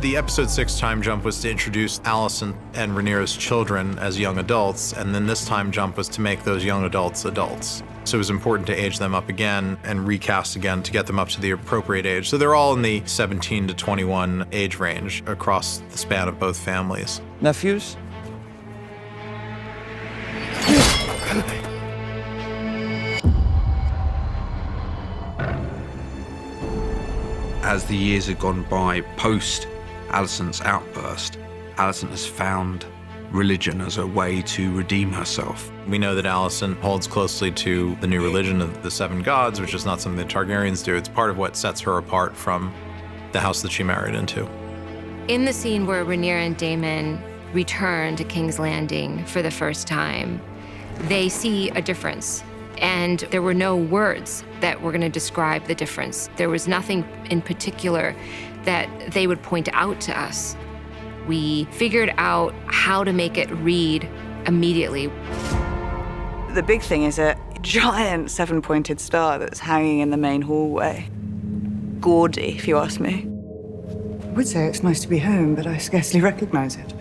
The episode 6 time jump was to introduce Alicent and Rhaenyra's children as young adults, and then this time jump was to make those young adults adults. So it was important to age them up again and recast again to get them up to the appropriate age. So they're all in the 17 to 21 age range across the span of both families. Nephews? As the years have gone by, post Alicent's outburst, Alicent has found religion as a way to redeem herself. We know that Alicent holds closely to the new religion of the Seven Gods, which is not something the Targaryens do. It's part of what sets her apart from the house that she married into. In the scene where Rhaenyra and Daemon return to King's Landing for the first time, they see a difference. And there were no words that were going to describe the difference. There was nothing in particular that they would point out to us. We figured out how to make it read immediately. The big thing is a giant 7-pointed star that's hanging in the main hallway. Gaudy, if you ask me. I would say it's nice to be home, but I scarcely recognize it.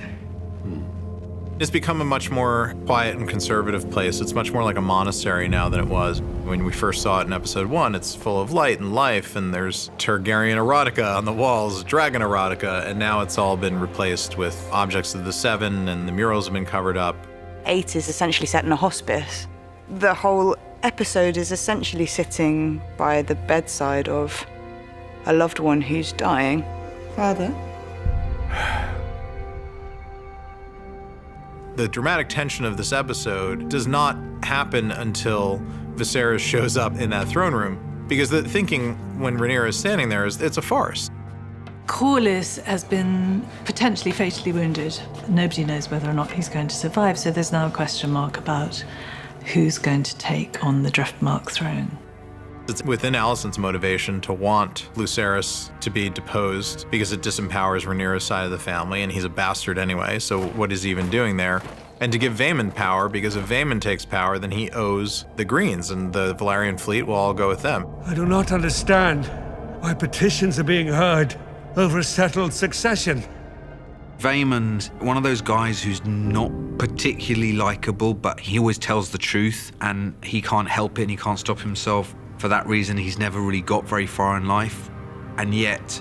It's become a much more quiet and conservative place. It's much more like a monastery now than it was. When we first saw it in episode 1, it's full of light and life, and there's Targaryen erotica on the walls, dragon erotica, and now it's all been replaced with objects of the Seven, and the murals have been covered up. 8 is essentially set in a hospice. The whole episode is essentially sitting by the bedside of a loved one who's dying. Father? The dramatic tension of this episode does not happen until Viserys shows up in that throne room, because the thinking when Rhaenyra is standing there is it's a farce. Corlys has been potentially fatally wounded. Nobody knows whether or not he's going to survive, so there's now a question mark about who's going to take on the Driftmark throne. It's within Alicent's motivation to want Lucerys to be deposed because it disempowers Rhaenyra's side of the family, and he's a bastard anyway, so what is he even doing there? And to give Vaemond power, because if Vaemond takes power, then he owes the Greens, and the Valyrian fleet will all go with them. I do not understand why petitions are being heard over a settled succession. Vaemond, one of those guys who's not particularly likable, but he always tells the truth, and he can't help it and he can't stop himself. For that reason, he's never really got very far in life. And yet,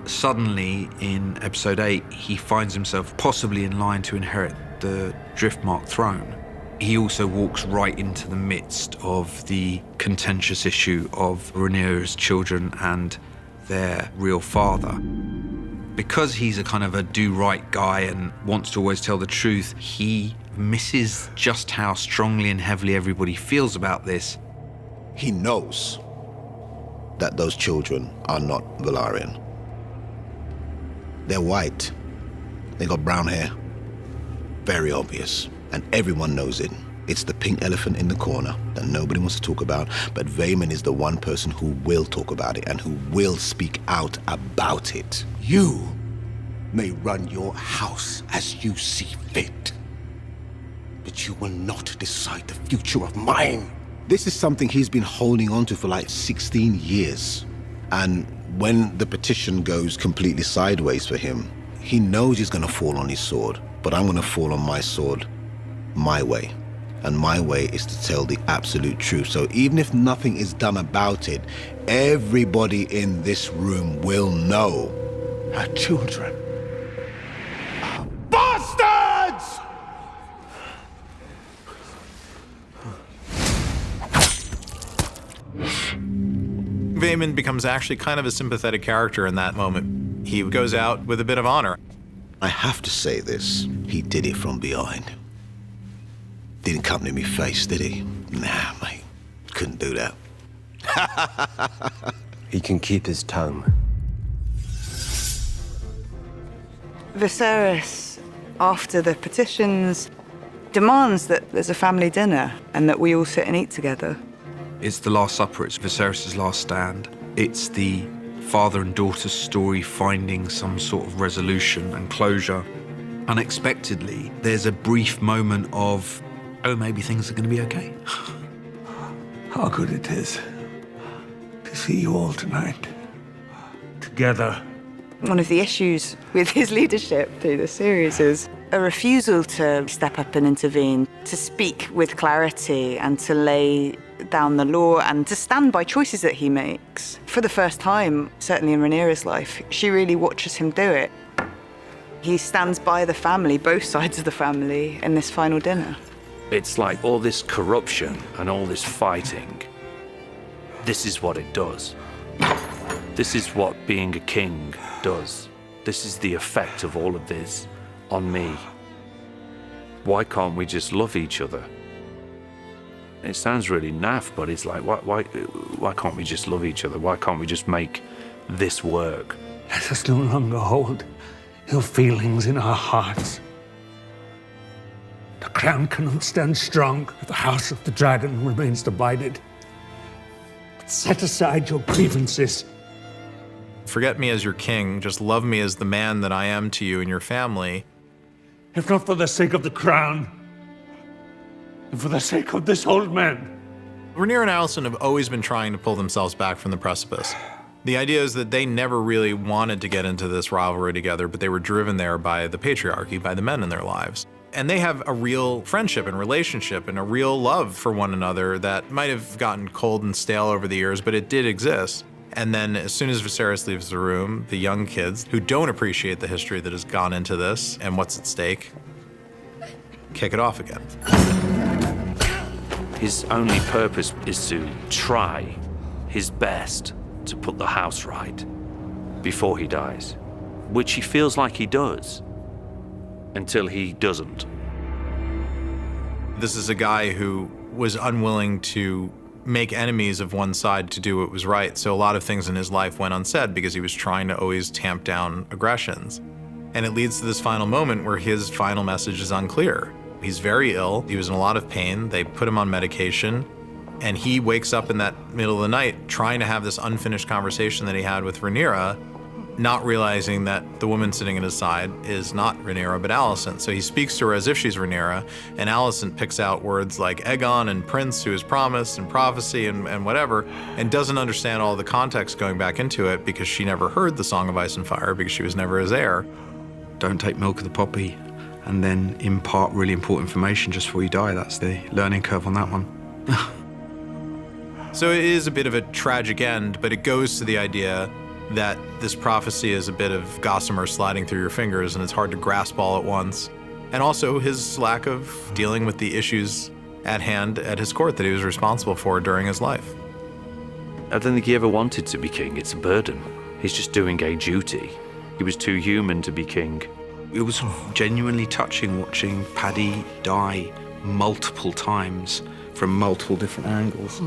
suddenly, in episode 8, he finds himself possibly in line to inherit the Driftmark throne. He also walks right into the midst of the contentious issue of Rhaenyra's children and their real father. Because he's a kind of a do-right guy and wants to always tell the truth, he misses just how strongly and heavily everybody feels about this. He knows that those children are not Valyrian. They're white. They got brown hair. Very obvious. And everyone knows it. It's the pink elephant in the corner that nobody wants to talk about, but Vaemond is the one person who will talk about it and who will speak out about it. You may run your house as you see fit, but you will not decide the future of mine. This is something he's been holding on to for like 16 years. And when the petition goes completely sideways for him, he knows he's gonna fall on his sword, but I'm gonna fall on my sword my way. And my way is to tell the absolute truth. So even if nothing is done about it, everybody in this room will know our children are bastards! Vaemond becomes actually kind of a sympathetic character in that moment. He goes out with a bit of honor. I have to say this, he did it from behind. Didn't come to me face, did he? Nah, mate, couldn't do that. He can keep his tongue. Viserys, after the petitions, demands that there's a family dinner and that we all sit and eat together. It's the Last Supper, it's Viserys' last stand. It's the father and daughter story finding some sort of resolution and closure. Unexpectedly, there's a brief moment of, oh, maybe things are going to be okay. How good it is to see you all tonight, together One of the issues with his leadership through the series is a refusal to step up and intervene, to speak with clarity and to lay down the law and to stand by choices that he makes. For the first time, certainly in Rhaenyra's life, she really watches him do it. He stands by the family, both sides of the family, in this final dinner. It's like all this corruption and all this fighting. This is what it does. This is what being a king does. This is the effect of all of this on me. Why can't we just love each other? It sounds really naff, but it's like, why can't we just love each other? Why can't we just make this work? Let us no longer hold ill feelings in our hearts. The crown cannot stand strong if the house of the dragon remains divided. But set aside your grievances. Forget me as your king, just love me as the man that I am to you and your family. If not for the sake of the crown, and for the sake of this old man. Rhaenyra and Alicent have always been trying to pull themselves back from the precipice. The idea is that they never really wanted to get into this rivalry together, but they were driven there by the patriarchy, by the men in their lives. And they have a real friendship and relationship and a real love for one another that might have gotten cold and stale over the years, but it did exist. And then as soon as Viserys leaves the room, the young kids who don't appreciate the history that has gone into this and what's at stake, kick it off again. His only purpose is to try his best to put the house right before he dies, which he feels like he does until he doesn't. This is a guy who was unwilling to make enemies of one side to do what was right. So a lot of things in his life went unsaid because he was trying to always tamp down aggressions. And it leads to this final moment where his final message is unclear. He's very ill, he was in a lot of pain, they put him on medication, and he wakes up in that middle of the night trying to have this unfinished conversation that he had with Rhaenyra, not realizing that the woman sitting at his side is not Rhaenyra, but Alicent. So he speaks to her as if she's Rhaenyra, and Alicent picks out words like Aegon and Prince, who is promised, and prophecy, and whatever, and doesn't understand all the context going back into it because she never heard the Song of Ice and Fire because she was never his heir. Don't take milk of the poppy and then impart really important information just before you die. That's the learning curve on that one. So it is a bit of a tragic end, but it goes to the idea that this prophecy is a bit of gossamer sliding through your fingers and it's hard to grasp all at once. And also his lack of dealing with the issues at hand at his court that he was responsible for during his life. I don't think he ever wanted to be king. It's a burden. He's just doing a duty. He was too human to be king. It was genuinely touching watching Paddy die multiple times from multiple different angles.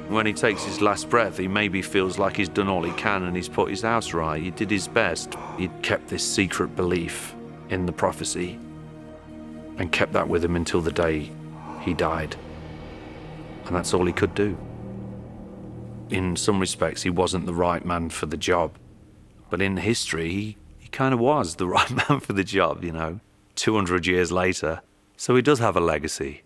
When he takes his last breath, he maybe feels like he's done all he can and he's put his house right. He did his best. He'd kept this secret belief in the prophecy and kept that with him until the day he died. And that's all he could do. In some respects, he wasn't the right man for the job. But in history, he kind of was the right man for the job, 200 years later. So he does have a legacy.